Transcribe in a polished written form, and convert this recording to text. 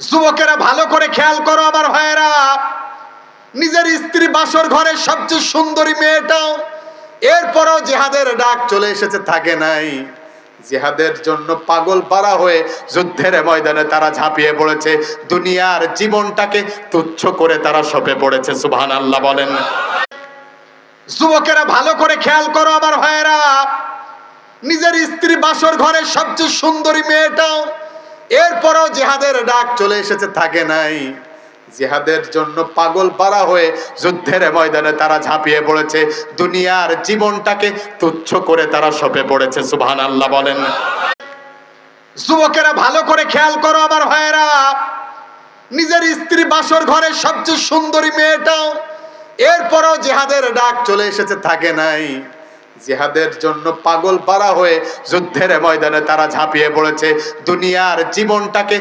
যুবকেরা ভালো করে খেয়াল করো আমার ভাইয়েরা, নিজের স্ত্রী বাসর ঘরের সবচেয়ে সুন্দরী মেয়েটাও, এরপরও জিহাদের ডাক চলে এসেছে থাকে নাই। জিহাদের জন্য পাগল পারা হয়ে যুদ্ধের ময়দানে তারা ঝাঁপিয়ে পড়েছে, দুনিয়ার জীবনটাকে তুচ্ছ করে তারা সপে পড়েছে। সুবহানাল্লাহ বলেন। যুবকেরা ভালো করে খেয়াল করো আমার ভাইয়েরা, নিজের স্ত্রী বাসর ঘরের সবচেয়ে সুন্দরী মেয়েটাও, এরপরও জিহাদের ডাক চলে এসেছে থাকে নাই। জিহাদের জন্য পাগল পারা হয়ে যুদ্ধের ময়দানে তারা ঝাঁপিয়ে পড়েছে, দুনিয়ার জীবনটাকে তুচ্ছ করে তারা সপে পড়েছে। সুবহানাল্লাহ বলেন। যুবকেরা ভালো করে খেয়াল করো আমার ভাইয়েরা, নিজের স্ত্রী বাসর ঘরের সবচেয়ে সুন্দরী মেয়েটাও, এরপরও জিহাদের ডাক চলে এসেছে থাকে নাই। জিহাদের জন্য পাগল পারা হয়ে যুদ্ধের ময়দানে তারা ঝাঁপিয়ে পড়েছে, দুনিয়ার জীবনটাকে